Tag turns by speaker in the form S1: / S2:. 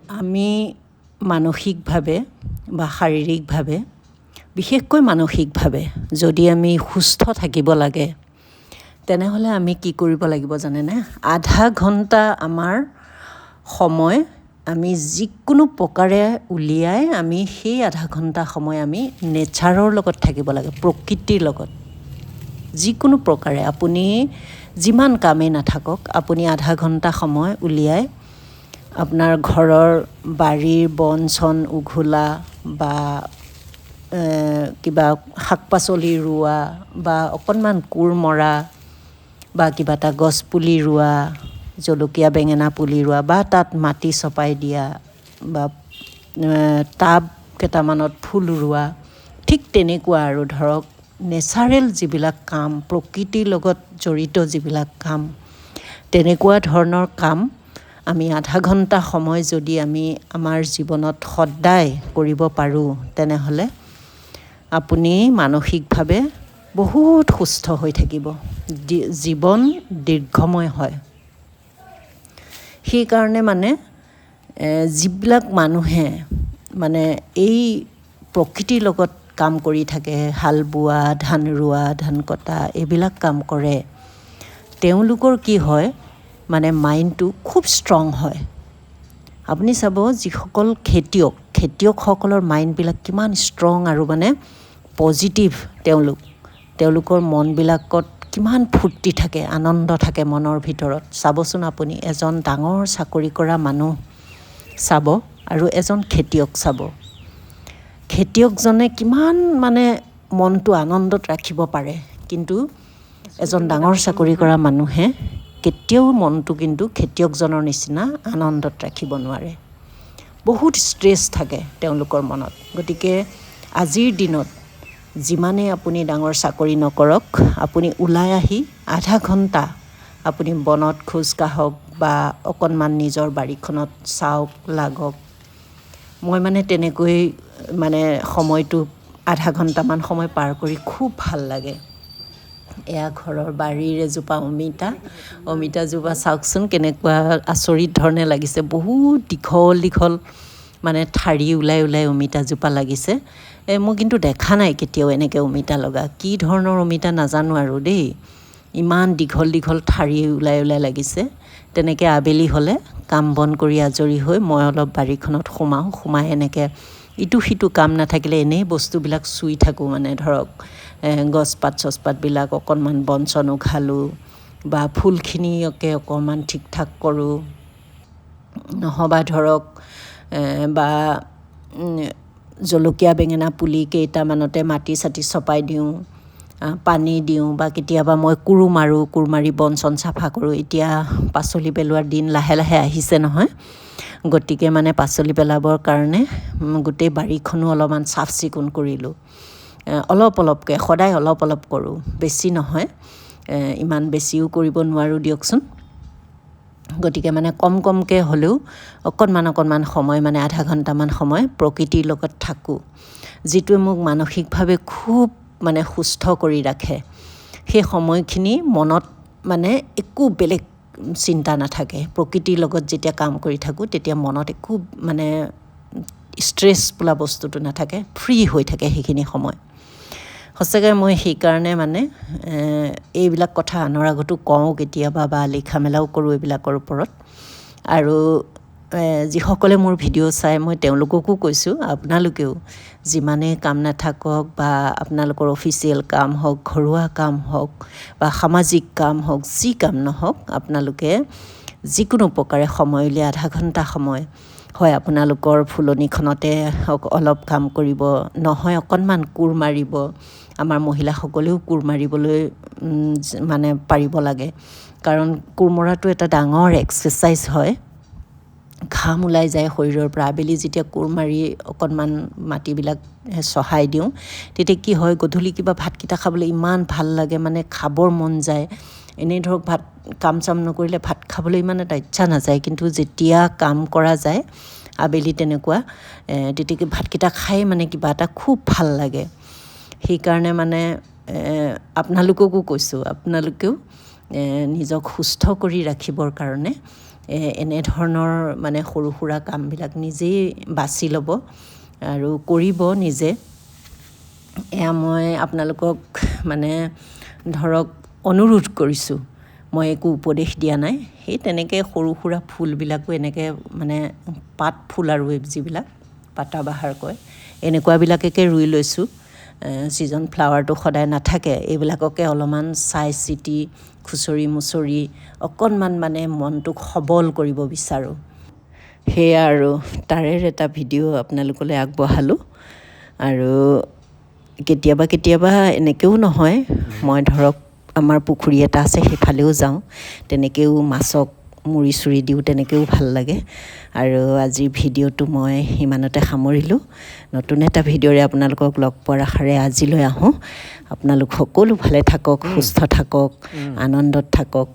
S1: আমি মানসিকভাৱে বা শাৰীৰিকভাৱে বিশেষকৈ মানসিকভাৱে যদি আমি সুস্থ থাকিব লাগে তেনেহ'লে আমি কি কৰিব লাগিব জানেনে? আধা ঘণ্টা আমাৰ সময় আমি যিকোনো প্ৰকাৰে উলিয়াই আমি সেই আধা ঘণ্টা সময় আমি নেচাৰৰ লগত থাকিব লাগে, প্ৰকৃতিৰ লগত। যিকোনো প্ৰকাৰে আপুনি যিমান কামেই নাথাকক আপুনি আধা ঘণ্টা সময় উলিয়াই আপোনাৰ ঘৰৰ বাৰীৰ বন চন উঘোলা বা কিবা শাক পাচলি ৰোৱা বা অকণমান কোৰ মৰা বা কিবা এটা গছ পুলি ৰোৱা, জলকীয়া বেঙেনা পুলি ৰোৱা বা তাত মাটি চপাই দিয়া বা টাব কেইটামানত ফুল ৰোৱা, ঠিক তেনেকুৱা আৰু ধৰক নেচাৰেল যিবিলাক কাম, প্ৰকৃতিৰ লগত জড়িত যিবিলাক কাম, তেনেকুৱা ধৰণৰ কাম আমি আধা ঘণ্টা সময় যদি আমি আমাৰ জীৱনত সদায় কৰিব পাৰোঁ তেনেহ'লে আপুনি মানসিকভাৱে বহুত সুস্থ হৈ থাকিব, জীৱন দীৰ্ঘময় হয়। সেইকাৰণে যিবিলাক মানুহে এই প্ৰকৃতিৰ লগত কাম কৰি থাকে, হাল বোৱা, ধান ৰোৱা, ধান কটা, এইবিলাক কাম কৰে, তেওঁলোকৰ কি হয় মাইণ্ডটো খুব ষ্ট্ৰং হয়। আপুনি চাব যিসকল খেতিয়কসকলৰ মাইণ্ডবিলাক কিমান ষ্ট্ৰং আৰু পজিটিভ, তেওঁলোকৰ মনবিলাকত কিমান ফূৰ্তি থাকে, আনন্দ থাকে মনৰ ভিতৰত। চাবচোন আপুনি এজন ডাঙৰ চাকৰি কৰা মানুহ চাব আৰু এজন খেতিয়ক চাব, খেতিয়কজনে কিমান মনটো আনন্দত ৰাখিব পাৰে, কিন্তু এজন ডাঙৰ চাকৰি কৰা মানুহে কেতিয়াও মনটো কিন্তু খেতিয়কজনৰ নিচিনা আনন্দত ৰাখিব নোৱাৰে। বহুত ষ্ট্ৰেছ থাকে তেওঁলোকৰ মনত। গতিকে আজিৰ দিনত যিমানেই আপুনি ডাঙৰ চাকৰি নকৰক, আপুনি ওলাই আহি আধা ঘণ্টা আপুনি বনত খোজ কাঢ়ক বা অকণমান নিজৰ বাৰীখনত চাওক, লাগক। মই তেনেকৈ সময়টো আধা ঘণ্টামান সময় পাৰ কৰি খুব ভাল লাগে। এয়া ঘৰৰ বাৰীৰ এজোপা অমিতাজোপা চাওকচোন কেনেকুৱা আচৰিত ধৰণে লাগিছে। বহুত দীঘল দীঘল ঠাৰি ওলাই ওলাই অমিতাজোপা লাগিছে। মই কিন্তু দেখা নাই কেতিয়াও এনেকৈ অমিতা লগা। কি ধৰণৰ অমিতা নাজানো আৰু দেই, ইমান দীঘল দীঘল ঠাৰি ওলাই ওলাই লাগিছে। তেনেকৈ আবেলি হ'লে কাম বন কৰি আজৰি হৈ মই অলপ বাৰীখনত সোমাই এনেকৈ ইটো সিটো কাম নাথাকিলে এনেই বস্তুবিলাক চুই থাকোঁ। ধৰক গছপাত চছপাতবিলাক অকণমান বন চন উঘালোঁ বা ফুলখিনিকে অকণমান ঠিক ঠাক কৰোঁ, নহবা ধৰক বা জলকীয়া বেঙেনা পুলি কেইটামানতে মাটি চাটি চপাই দিওঁ, পানী দিওঁ বা কেতিয়াবা মই কোৰ মাৰি বন চন চাফা কৰোঁ। এতিয়া পাচলি পেলোৱাৰ দিন লাহে লাহে আহিছে নহয়, গতিকে পাচলি পেলাবৰ কাৰণে গোটেই বাৰীখনো অলপমান চাফ চিকুণ কৰিলোঁ। অলপ অলপকৈ সদায় অলপ অলপ কৰোঁ, বেছি নহয়, ইমান বেছিও কৰিব নোৱাৰোঁ দিয়কচোন। গতিকে কম কমকৈ হ'লেও অকণমান সময় আধা ঘণ্টামান সময় প্ৰকৃতিৰ লগত থাকোঁ, যিটোৱে মোক মানসিকভাৱে খুব সুস্থ কৰি ৰাখে। সেই সময়খিনি মনত একো বেলেগ চিন্তা নাথাকে। প্ৰকৃতিৰ লগত যেতিয়া কাম কৰি থাকোঁ তেতিয়া মনত একো ষ্ট্ৰেছ বোলা বস্তুটো নাথাকে, ফ্ৰী হৈ থাকে সেইখিনি সময়। সঁচাকৈ মই সেইকাৰণে এইবিলাক কথা আনৰ আগতো কওঁ কেতিয়াবা বা লিখা মেলাও কৰোঁ এইবিলাকৰ ওপৰত। আৰু যিসকলে মোৰ ভিডিঅ' চাই মই তেওঁলোককো কৈছোঁ, আপোনালোকেও যিমানেই কাম নাথাকক বা আপোনালোকৰ অফিচিয়েল কাম হওক, ঘৰুৱা কাম হওক বা সামাজিক কাম হওক, যি কাম নহওক, আপোনালোকে যিকোনো প্ৰকাৰে সময় উলিয়াই আধা ঘণ্টা সময় হয় আপোনালোকৰ ফুলনিখনতে অলপ কাম কৰিব, নহয় অকণমান কোৰ মাৰিব। আমাৰ মহিলাসকলেও কোৰ মাৰিবলৈ পাৰিব লাগে, কাৰণ কোৰ মৰাটো এটা ডাঙৰ এক্সাৰচাইজ হয়। ঘাম ওলাই যায় শৰীৰৰ পৰা। আবেলি যেতিয়া কোৰ মাৰি অকণমান মাটিবিলাক চহাই দিওঁ তেতিয়া কি হয়, গধূলি কিবা ভাতকেইটা খাবলৈ ইমান ভাল লাগে, খাবৰ মন যায়। এনেই ধৰক কাম চাম নকৰিলে ভাত খাবলৈ ইমান এটা ইচ্ছা নাযায়, কিন্তু যেতিয়া কাম কৰা যায় আবেলি তেনেকুৱা, তেতিয়া ভাতকেইটা খাই কিবা এটা খুব ভাল লাগে। সেইকাৰণে আপোনালোককো কৈছোঁ, আপোনালোকেও নিজক সুস্থ কৰি ৰাখিবৰ কাৰণে এনেধৰণৰ মানে সৰু সুৰা কামবিলাক নিজেই বাছি ল'ব আৰু কৰিব নিজে। এয়া মই আপোনালোকক মানে ধৰক অনুৰোধ কৰিছোঁ, মই একো উপদেশ দিয়া নাই। সেই তেনেকৈ সৰু সুৰা ফুলবিলাকো এনেকৈ মানে পাত ফুল আৰু যিবিলাক পাতাবাহাৰ কয় এনেকুৱাবিলাককে ৰুই লৈছোঁ। ছিজন ফ্লাৱাৰটো সদায় নাথাকে, এইবিলাককে অলপমান চাই চিতি খুচৰি মুচৰি অকণমান মানে মনটোক সবল কৰিব বিচাৰোঁ। সেয়া আৰু তাৰে এটা ভিডিঅ' আপোনালোকলৈ আগবঢ়ালোঁ। আৰু কেতিয়াবা এনেকৈও নহয়, মই ধৰক আমাৰ পুখুৰী এটা আছে সেইফালেও যাওঁ, তেনেকৈও মাছক মুড়ি চুৰি দিওঁ, তেনেকৈও ভাল লাগে। আৰু আজিৰ ভিডিঅ'টো মই ইমানতে সামৰিলোঁ। নতুন এটা ভিডিঅ'ৰে আপোনালোকক লগ পোৱাৰ আশাৰে আজিলৈ আহোঁ। আপোনালোক সকলো ভালে থাকক, সুস্থ থাকক, আনন্দত থাকক।